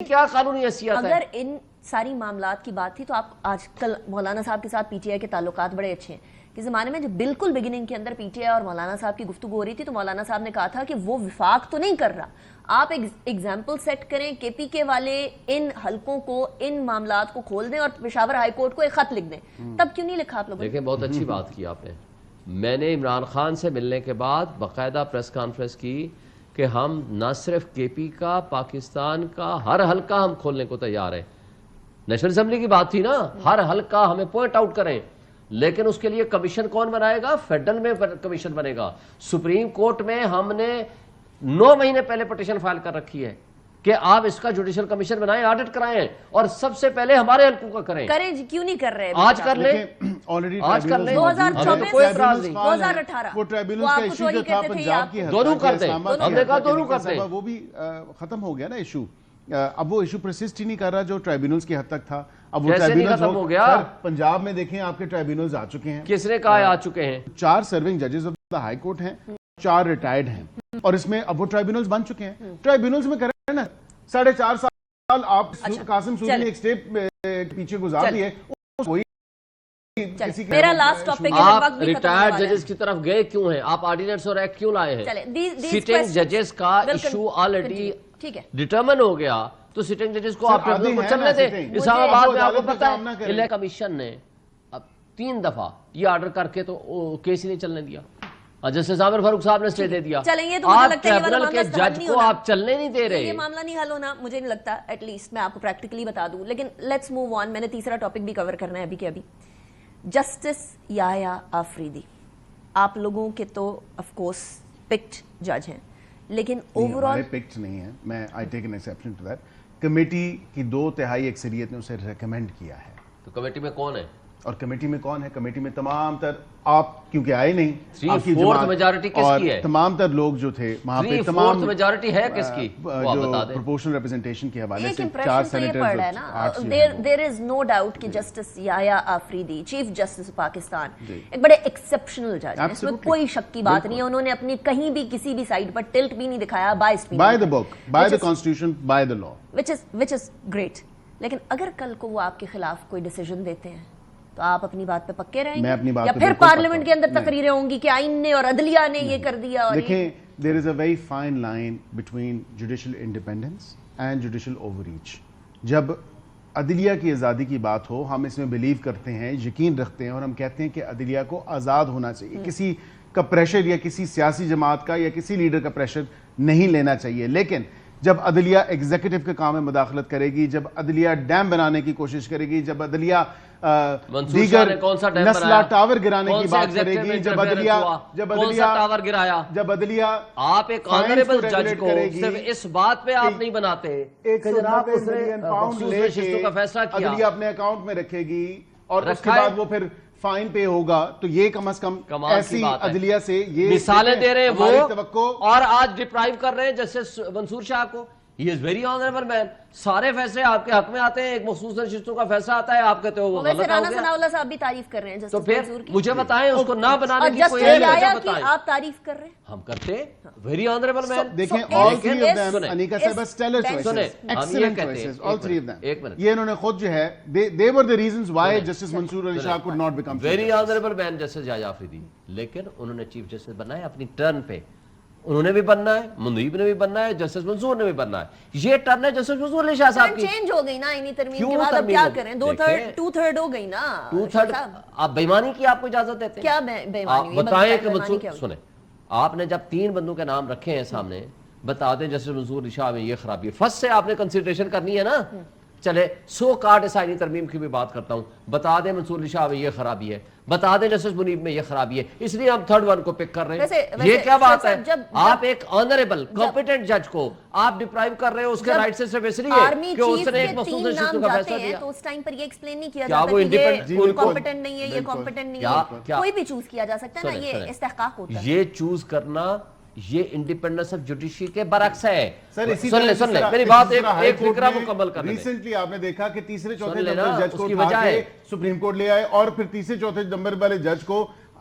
کیا قانونی حیثیت ہے؟ اگر ان ساری معاملات کی بات تھی تو آپ آج کل مولانا صاحب کے ساتھ پی ٹی آئی کے تعلقات بڑے اچھے ہیں. کہ زمانے میں جب بالکل بگننگ کے اندر پی ٹی آئی اور مولانا صاحب کی گفتگو ہو رہی تھی تو مولانا صاحب نے کہا تھا کہ وہ وفاق تو نہیں کر رہا, آپ ایگزامپل سیٹ کریں, کے پی کے والے ان حلقوں کو ان معاملات کو کھول دیں اور پشاور ہائی کورٹ کو ایک خط لکھ دیں. تب کیوں نہیں لکھا آپ لوگوں نے؟ دیکھیں بہت اچھی بات کی آپ نے. میں نے عمران خان سے ملنے کے بعد باقاعدہ پریس کانفرنس کی کہ ہم نہ صرف کے پی کا, پاکستان کا ہر حلقہ ہم کھولنے کو تیار ہیں. نیشنل اسمبلی کی بات تھی نا, ہر حلقہ ہمیں پوائنٹ آؤٹ کریں, لیکن اس کے لیے کمیشن کون بنائے گا؟ فیڈرل میں کمیشن بنے گا. سپریم کورٹ میں ہم نے 9 مہینے پہلے پٹیشن فائل کر رکھی ہے کہ آپ اس کا جوڈیشل کمیشن بنائیں, آڈٹ کرائیں, اور سب سے پہلے ہمارے حلقوں کا کریں. کریں جی, کیوں نہیں کر رہے؟ آج کر لیں, آج کر لیں, 2024 کوئی اعتراض نہیں. 2018 وہ ٹرائبونلز کا ایشو جو تھا پنجاب کی دونوں کر دیں, ہم نے کہا دونوں کر دیں, وہ بھی ختم ہو گیا نا ایشو. اب وہ ایشو پرسسٹ ہی نہیں کر رہا جو ٹرائبونلز کی حد تک تھا. اب وہ کیسے نہیں ختم ہو گیا؟ پنجاب میں دیکھیں آپ کے ٹرائبونلز آ چکے ہیں. کس نے کہا آ چکے ہیں؟ 4 سرونگ ججز آف دا ہائی کورٹ ہیں, 4 ریٹائرڈ ہیں, اور اس میں اب وہ ٹرائبونلز بن چکے ہیں. ٹرائبونلز میں کریں نا 4.5 سال آپ قاسم سودی نے ایک سٹیپ پیچھے گزار دی ہے. میرا لاسٹ ٹاپک ہے, آپ ریٹائرڈ ججز کی طرف گئے کیوں ہیں؟ آپ آرڈیننس اور ایکٹ کیوں لائے ہیں؟ سٹنگ ججز کا ایشو آلریڈی ڈیٹرمن ہو گیا, تو سٹنگ ججز کو آپ چلنے دیں. اسلام آباد میں آپ کو پتا ہے الیکشن کمیشن نے اب 3 دفعہ یہ آرڈر کر کے تو کیس ہی نہیں چلنے دیا. جسٹس عامر فاروق صاحب نے سٹے دے دیا. آپ ٹریبونل کے جج کو آپ چلنے نہیں دے رہے. یہ معاملہ نہیں حل ہونا, مجھے نہیں لگتا. ایٹ لیسٹ میں آپ کو پریکٹیکلی بتا دوں, لیکن لیٹس موو آن. میں نے تیسرا ٹاپک بھی کور کرنا ہے ابھی کے ابھی. جسٹس یحییٰ آفریدی آپ لوگوں کے تو آف کورس پکڈ جج ہیں, لیکن اوور آل پکڈ نہیں ہے. میں I take an exception to that. Committee کی 2/3 اکثریت نے اسے ریکمینڈ کیا ہے. تو کمیٹی میں کون ہے؟ اور کمیٹی میں کون ہے؟ کمیٹی میں تمام تر, آپ کیونکہ آئے نہیں, 3/4 میجارٹی کس کی ہے؟ تمام تر لوگ جو تھے وہاں پہ, 3/4 میجارٹی ہے کس کی؟ جو پروپورشنل ریپرزنٹیشن کے حوالے سے 4 سینیٹرز. دیر از نو ڈاؤٹ کہ جسٹس یحییٰ آفریدی چیف جسٹس پاکستان ایک بڑے ایکسیپشنل جج ہیں, اس میں کوئی شک کی بات نہیں ہے. انہوں نے اپنی کہیں بھی کسی بھی سائڈ پر ٹلٹ بھی نہیں دکھایا, بائسڈ بھی نہیں, by the book, by the constitution, by the law, which is great. لیکن اگر کل کو وہ آپ کے خلاف کوئی ڈیسیجن دیتے ہیں تو آپ اپنی بات پہ پکے رہیں گے, یا پھر پارلیمنٹ کے اندر تقریریں ہوں گی کہ آئین نے اور عدلیہ نے یہ کر دیا؟ دیکھیں, there is a very fine line between judicial independence and judicial overreach. جب عدلیہ کی آزادی کی بات ہو, ہم اس میں بلیو کرتے ہیں, یقین رکھتے ہیں, اور ہم کہتے ہیں کہ عدلیہ کو آزاد ہونا چاہیے. کسی کا پریشر یا کسی سیاسی جماعت کا یا کسی لیڈر کا پریشر نہیں لینا چاہیے. لیکن جب عدلیہ ایگزیکٹو کے کام میں مداخلت کرے گی, جب عدلیہ ڈیم بنانے کی کوشش کرے گی, جب عدلیہ دیگر نسلہ ٹاور گرانے کی بات کرے گی, جب عدلیہ آپ ایک آنریبل جج کو صرف اس بات پہ آپ نہیں بناتے کہ جناب اس نے مخصوص نشستوں کا فیصلہ کیا, عدلیہ اپنے اکاؤنٹ میں رکھے گی اور اس کے بعد وہ پھر فائن پے ہوگا, تو یہ کم از کم ایسی عدلیہ سے یہ مثالیں دے رہے ہیں وہ, اور آج ڈپرائیو کر رہے ہیں جسٹس منصور شاہ کو. He is very honorable man. سارے فیصلے آپ کے حق میں آتے ہیں, ایک مخصوص نشستوں کا فیصلہ آتا ہے, آپ کہتے ہو وہ غلط ہو گیا. رانا ثناء اللہ صاحب بھی تعریف کر رہے ہیں, تو پھر مجھے بتائیں اس کو نہ بنانے کی کوئی وجہ بتائیں. آپ تعریف کر رہے ہیں, ہم کرتے ہیں. Very honorable man. دیکھیں all 3 of them, انیکا صاحبہ stellar choices, excellent choices, all 3 of them. یہ انہوں نے خود جو ہے, they were the reasons why Justice Mansoor Ali Shah could not become very honorable man Justice یحییٰ آفریدی. لیکن انہوں نے چیف جسٹس بننا ہے اپنی ٹرن پہ, انہوں نے بھی بننا ہے, منیب نے بھی بننا ہے, جسٹس منصور نے بھی بننا ہے. یہ ٹرن ہے جسٹس منصور علی شاہ صاحب کی. چینج ہو گئی نا انہی ترمیم کے بعد, اب کیا کریں؟ 2/3 ہو گئی نا. 2/3 آپ بےمانی کی آپ کو اجازت دیتے ہیں؟ کیا بےمانی؟ بتائیں کہ منصور, سنیں, آپ نے جب 3 بندوں کے نام رکھے ہیں سامنے, بتا دیں جسٹس منصور علی شاہ میں یہ خرابی ہے, فرسٹ سے آپ نے کنسیڈریشن کرنی ہے نا. چلے 100 کارڈ آئینی ترمیم کی بھی بات کرتا ہوں, بتا دیں منصور علی شاہ میں یہ خرابی ہے, بتا دیں جسٹس منیب میں یہ خرابی ہے, اس لیے ہم 3rd ون کو پک کر رہے ہیں. یہ کیا بات ہے؟ آپ ایک آنریبل کمپیٹنٹ جج کو آپ ڈپرائیو کر رہے ہو اس کے رائٹ سے, صرف اس لیے کہ اس نے ایک مخصوص نشستوں کا فیصلہ دیا. تو اس ٹائم پر یہ ایکسپلین نہیں کیا جاتا کہ یہ کمپیٹنٹ نہیں ہے, یہ کمپیٹنٹ نہیں ہے, کوئی بھی چوز کیا جا سکتا ہے نا, یہ استحقاق ہوتا ہے. یہ چوز کرنا یہ انڈیپینڈنس آف جوڈیشری کے برعکس ہے. سن لیں میری بات, ایک فکرہ مکمل کر لیں. ریسنٹلی آپ نے دیکھا کہ 3رے 4تھے نمبر جج کو اٹھا کے سپریم کورٹ لے آئے, اور پھر 3رے 4تھے نمبر والے جج کو